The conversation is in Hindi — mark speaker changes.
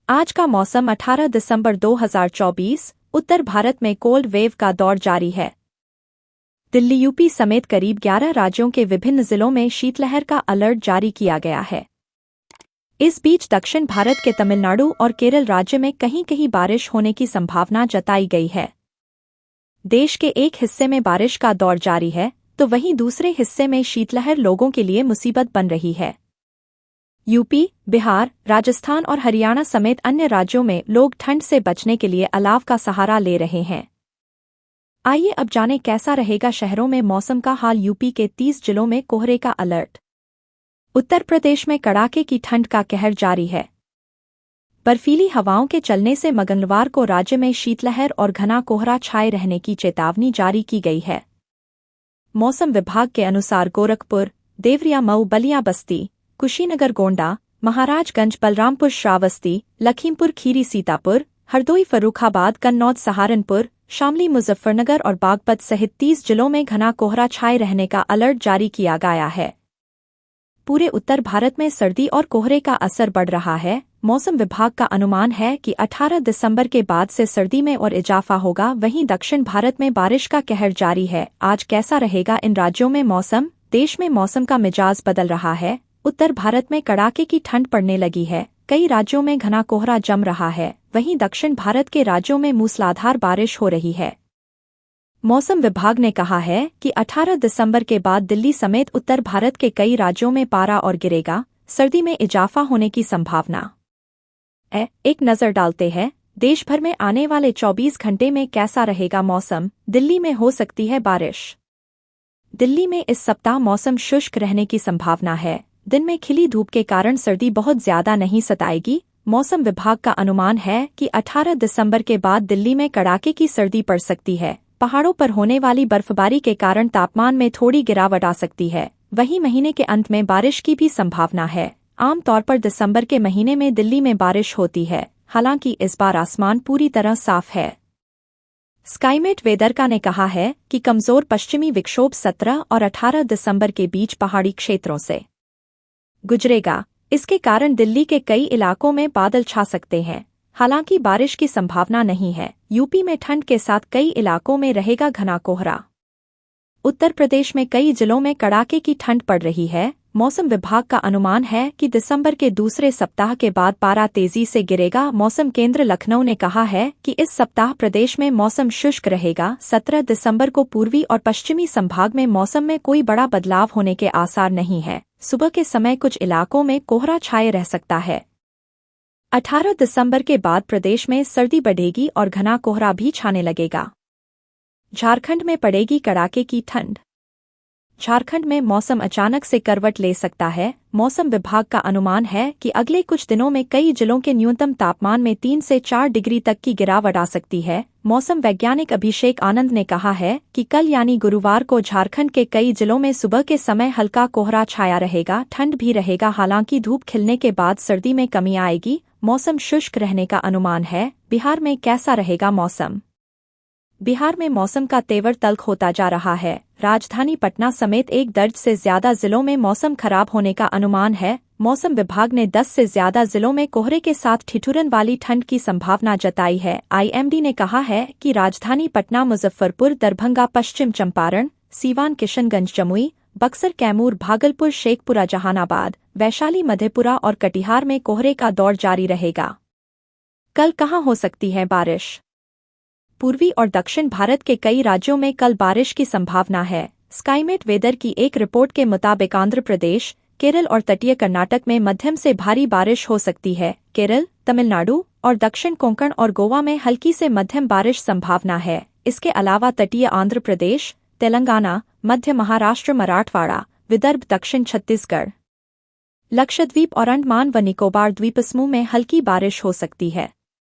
Speaker 1: आज का मौसम 18 दिसंबर 2024। उत्तर भारत में कोल्ड वेव का दौर जारी है। दिल्ली यूपी समेत करीब 11 राज्यों के विभिन्न जिलों में शीतलहर का अलर्ट जारी किया गया है। इस बीच दक्षिण भारत के तमिलनाडु और केरल राज्य में कहीं कहीं बारिश होने की संभावना जताई गई है। देश के एक हिस्से में बारिश का दौर जारी है तो वहीं दूसरे हिस्से में शीतलहर लोगों के लिए मुसीबत बन रही है। यूपी, बिहार, राजस्थान और हरियाणा समेत अन्य राज्यों में लोग ठंड से बचने के लिए अलाव का सहारा ले रहे हैं। आइए अब जानें कैसा रहेगा शहरों में मौसम का हाल। यूपी के 30 जिलों में कोहरे का अलर्ट। उत्तर प्रदेश में कड़ाके की ठंड का कहर जारी है। बर्फीली हवाओं के चलने से मंगलवार को राज्य में शीतलहर और घना कोहरा छाए रहने की चेतावनी जारी की गई है। मौसम विभाग के अनुसार गोरखपुर, देवरिया, मऊ, बलिया, बस्ती, कुशीनगर, गोंडा, महाराजगंज, बलरामपुर, श्रावस्ती, लखीमपुर खीरी, सीतापुर, हरदोई, फर्रुखाबाद, कन्नौज, सहारनपुर, शामली, मुजफ्फरनगर और बागपत सहित 30 जिलों में घना कोहरा छाए रहने का अलर्ट जारी किया गया है। पूरे उत्तर भारत में सर्दी और कोहरे का असर बढ़ रहा है। मौसम विभाग का अनुमान है कि 18 दिसंबर के बाद से सर्दी में और इजाफा होगा। वहीं दक्षिण भारत में बारिश का कहर जारी है। आज कैसा रहेगा इन राज्यों में मौसम? देश में मौसम का मिजाज बदल रहा है। उत्तर भारत में कड़ाके की ठंड पड़ने लगी है। कई राज्यों में घना कोहरा जम रहा है। वहीं दक्षिण भारत के राज्यों में मूसलाधार बारिश हो रही है। मौसम विभाग ने कहा है कि 18 दिसंबर के बाद दिल्ली समेत उत्तर भारत के कई राज्यों में पारा और गिरेगा। सर्दी में इजाफा होने की संभावना है। एक नजर डालते हैं देश भर में आने वाले 24 घंटे में कैसा रहेगा मौसम। दिल्ली में हो सकती है बारिश। दिल्ली में इस सप्ताह मौसम शुष्क रहने की संभावना है। दिन में खिली धूप के कारण सर्दी बहुत ज्यादा नहीं सताएगी। मौसम विभाग का अनुमान है कि 18 दिसंबर के बाद दिल्ली में कड़ाके की सर्दी पड़ सकती है। पहाड़ों पर होने वाली बर्फबारी के कारण तापमान में थोड़ी गिरावट आ सकती है। वहीं महीने के अंत में बारिश की भी संभावना है। आमतौर पर दिसंबर के महीने में दिल्ली में बारिश होती है। हालांकि इस बार आसमान पूरी तरह साफ है। स्काईमेट वेदरका ने कहा है कि कमजोर पश्चिमी विक्षोभ 17 और 18 दिसंबर के बीच पहाड़ी क्षेत्रों से गुजरेगा। इसके कारण दिल्ली के कई इलाकों में बादल छा सकते हैं। हालांकि बारिश की संभावना नहीं है। यूपी में ठंड के साथ कई इलाकों में रहेगा घना कोहरा। उत्तर प्रदेश में कई जिलों में कड़ाके की ठंड पड़ रही है। मौसम विभाग का अनुमान है कि दिसंबर के दूसरे सप्ताह के बाद पारा तेजी से गिरेगा। मौसम केंद्र लखनऊ ने कहा है कि इस सप्ताह प्रदेश में मौसम शुष्क रहेगा। 17 दिसंबर को पूर्वी और पश्चिमी संभाग में मौसम में कोई बड़ा बदलाव होने के आसार नहीं है। सुबह के समय कुछ इलाकों में कोहरा छाए रह सकता है। 18 दिसंबर के बाद प्रदेश में सर्दी बढ़ेगी और घना कोहरा भी छाने लगेगा। झारखंड में पड़ेगी कड़ाके की ठंड। झारखंड में मौसम अचानक से करवट ले सकता है। मौसम विभाग का अनुमान है कि अगले कुछ दिनों में कई जिलों के न्यूनतम तापमान में 3 से 4 डिग्री तक की गिरावट आ सकती है। मौसम वैज्ञानिक अभिषेक आनंद ने कहा है कि कल यानी गुरुवार को झारखंड के कई जिलों में सुबह के समय हल्का कोहरा छाया रहेगा। ठंड भी रहेगा। हालांकि धूप खिलने के बाद सर्दी में कमी आएगी। मौसम शुष्क रहने का अनुमान है। बिहार में कैसा रहेगा मौसम? बिहार में मौसम का तेवर तल्ख होता जा रहा है। राजधानी पटना समेत एक दर्ज से ज्यादा जिलों में मौसम खराब होने का अनुमान है। मौसम विभाग ने 10 से ज्यादा जिलों में कोहरे के साथ ठिठुरन वाली ठंड की संभावना जताई है। आईएमडी ने कहा है कि राजधानी पटना, मुजफ्फरपुर, दरभंगा, पश्चिम चंपारण, सीवान, किशनगंज, जमुई, बक्सर, कैमूर, भागलपुर, शेखपुरा, जहानाबाद, वैशाली, मधेपुरा और कटिहार में कोहरे का दौर जारी रहेगा। कल कहाँ हो सकती है बारिश? पूर्वी और दक्षिण भारत के कई राज्यों में कल बारिश की संभावना है। स्काईमेट वेदर की एक रिपोर्ट के मुताबिक आंध्र प्रदेश, केरल और तटीय कर्नाटक में मध्यम से भारी बारिश हो सकती है। केरल, तमिलनाडु और दक्षिण कोंकण और गोवा में हल्की से मध्यम बारिश संभावना है। इसके अलावा तटीय आंध्र प्रदेश, तेलंगाना, मध्य महाराष्ट्र, मराठवाड़ा, विदर्भ, दक्षिण छत्तीसगढ़, लक्षद्वीप और अंडमान व निकोबार द्वीपसमूह में हल्की बारिश हो सकती है।